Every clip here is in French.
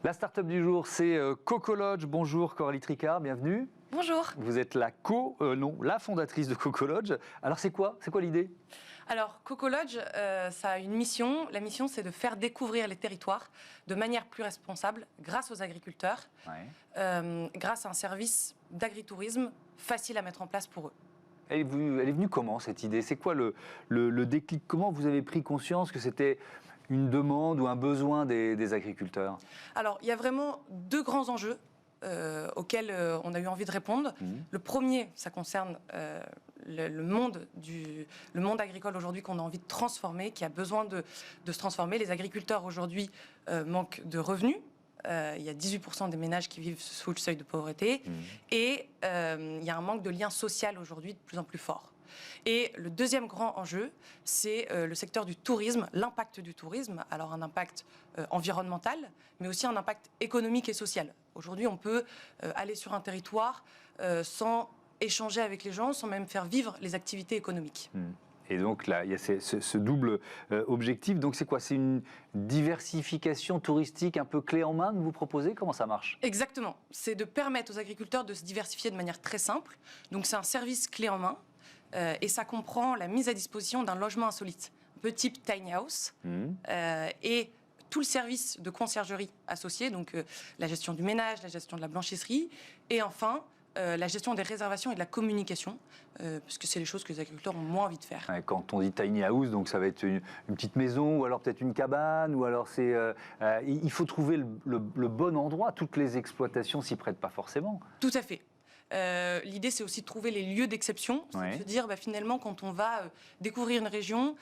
La start-up du jour, c'est Cocolodge. Bonjour Coralie Tricard, bienvenue. Bonjour. Vous êtes la fondatrice de Cocolodge. Alors c'est quoi l'idée? Alors Cocolodge, ça a une mission. La mission, c'est de faire découvrir les territoires de manière plus responsable grâce aux agriculteurs, grâce à un service d'agritourisme facile à mettre en place pour eux. Elle est venue comment cette idée? C'est quoi le déclic? Comment vous avez pris conscience que c'était une demande ou un besoin des agriculteurs? Alors il y a vraiment deux grands enjeux auxquels on a eu envie de répondre. Le premier, ça concerne le monde agricole aujourd'hui qu'on a envie de transformer, qui a besoin de se transformer. Les agriculteurs aujourd'hui manquent de revenus. Il y a 18% des ménages qui vivent sous le seuil de pauvreté. Et il y a un manque de lien social aujourd'hui de plus en plus fort. Et le deuxième grand enjeu, c'est le secteur du tourisme, l'impact du tourisme. Alors un impact environnemental, mais aussi un impact économique et social. Aujourd'hui, on peut aller sur un territoire sans échanger avec les gens, sans même faire vivre les activités économiques. Et donc là, il y a ce double objectif. Donc c'est quoi? C'est une diversification touristique un peu clé en main que vous proposez? Comment ça marche? Exactement. C'est de permettre aux agriculteurs de se diversifier de manière très simple. Donc c'est un service clé en main. Et ça comprend la mise à disposition d'un logement insolite, un peu type tiny house, et tout le service de conciergerie associé, donc la gestion du ménage, la gestion de la blanchisserie, et enfin la gestion des réservations et de la communication, parce que c'est les choses que les agriculteurs ont moins envie de faire. Quand on dit tiny house, donc ça va être une petite maison, ou alors peut-être une cabane, ou alors c'est... il faut trouver le bon endroit. Toutes les exploitations s'y prêtent pas forcément. Tout à fait. L'idée, c'est aussi de trouver les lieux d'exception, c'est de se dire finalement, quand on va découvrir une région,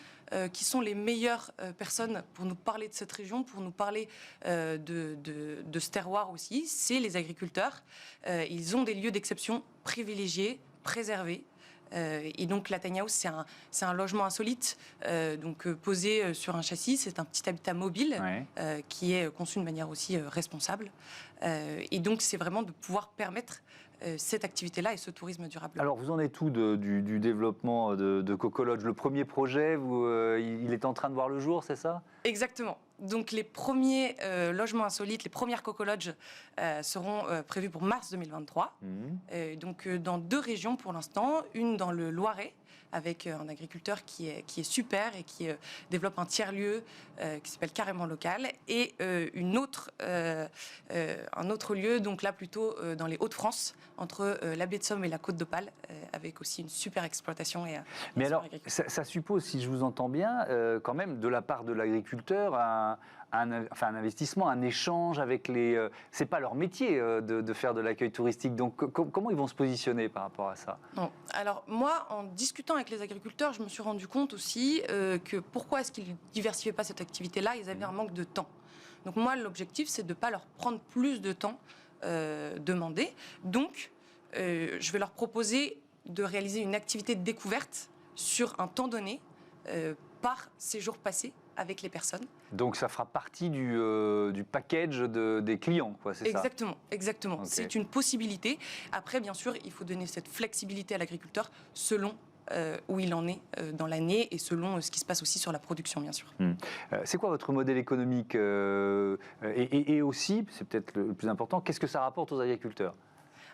qui sont les meilleures personnes pour nous parler de cette région, pour nous parler de ce terroir aussi, c'est les agriculteurs. Ils ont des lieux d'exception privilégiés, préservés. Et donc la tiny house, c'est un logement insolite, posé sur un châssis. C'est un petit habitat mobile qui est conçu de manière aussi responsable. Et donc c'est vraiment de pouvoir permettre cette activité-là et ce tourisme durable. Alors vous en êtes où du développement de Cocolodge? Le premier projet, il est en train de voir le jour, c'est ça? Exactement. Donc les premiers logements insolites, les premières Cocolodge seront prévus pour mars 2023. Donc dans deux régions pour l'instant, une dans le Loiret, avec un agriculteur qui est super et qui développe un tiers-lieu qui s'appelle Carrément Local, et un autre lieu, donc là plutôt dans les Hauts-de-France, entre la baie de Somme et la Côte d'Opale, avec aussi une super exploitation. Mais alors, ça suppose, si je vous entends bien, quand même de la part de l'agriculteur, un investissement, un échange avec les... c'est pas leur métier de faire de l'accueil touristique, donc comment ils vont se positionner par rapport à ça? Non. Alors moi, en discutant avec les agriculteurs, je me suis rendu compte aussi que pourquoi est-ce qu'ils ne diversifiaient pas cette activité-là? Ils avaient un manque de temps. Donc moi, l'objectif, c'est de ne pas leur prendre plus de temps demandé. Donc, je vais leur proposer de réaliser une activité de découverte sur un temps donné par séjour passé avec les personnes. Donc ça fera partie du package des clients, quoi, c'est ça? Exactement. Okay. C'est une possibilité. Après, bien sûr, il faut donner cette flexibilité à l'agriculteur selon où il en est dans l'année et selon ce qui se passe aussi sur la production, bien sûr. C'est quoi votre modèle économique et aussi, c'est peut-être le plus important, qu'est-ce que ça rapporte aux agriculteurs?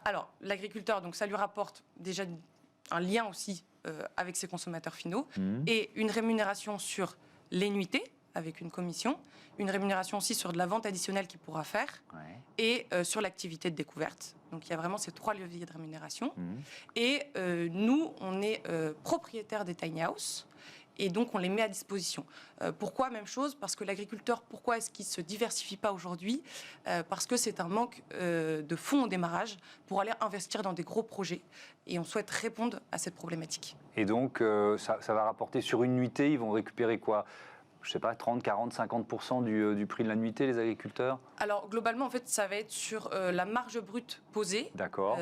Alors, l'agriculteur, donc ça lui rapporte déjà un lien aussi avec ses consommateurs finaux et une rémunération sur les nuitées, avec une commission, une rémunération aussi sur de la vente additionnelle qu'il pourra faire, et sur l'activité de découverte. Donc il y a vraiment ces trois leviers de rémunération. Et nous, on est propriétaire des tiny house, et donc on les met à disposition. Pourquoi? Même chose, parce que l'agriculteur, pourquoi est-ce qu'il ne se diversifie pas aujourd'hui? Parce que c'est un manque de fonds au démarrage pour aller investir dans des gros projets, et on souhaite répondre à cette problématique. Et donc ça va rapporter sur une nuitée, ils vont récupérer quoi? Je ne sais pas, 30, 40, 50% du prix de la nuitée, les agriculteurs? Alors, globalement, en fait, ça va être sur la marge brute posée. D'accord.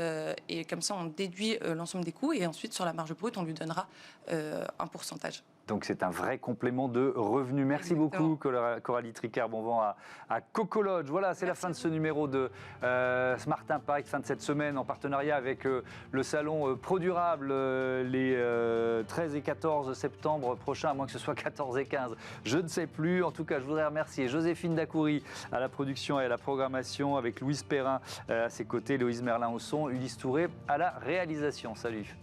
Et comme ça, on déduit l'ensemble des coûts. Et ensuite, sur la marge brute, on lui donnera un pourcentage. Donc c'est un vrai complément de revenus. Merci Exactement. beaucoup Coralie Tricard. Bon vent à Coco Lodge. Voilà, c'est la fin de ce numéro de Smart Impact, fin de cette semaine en partenariat avec le salon ProDurable les 13 et 14 septembre prochains, à moins que ce soit 14 et 15. Je ne sais plus. En tout cas, je voudrais remercier Joséphine Dacoury à la production et à la programmation, avec Louise Perrin à ses côtés, Loïse Merlin au son, Ulysse Touré à la réalisation. Salut.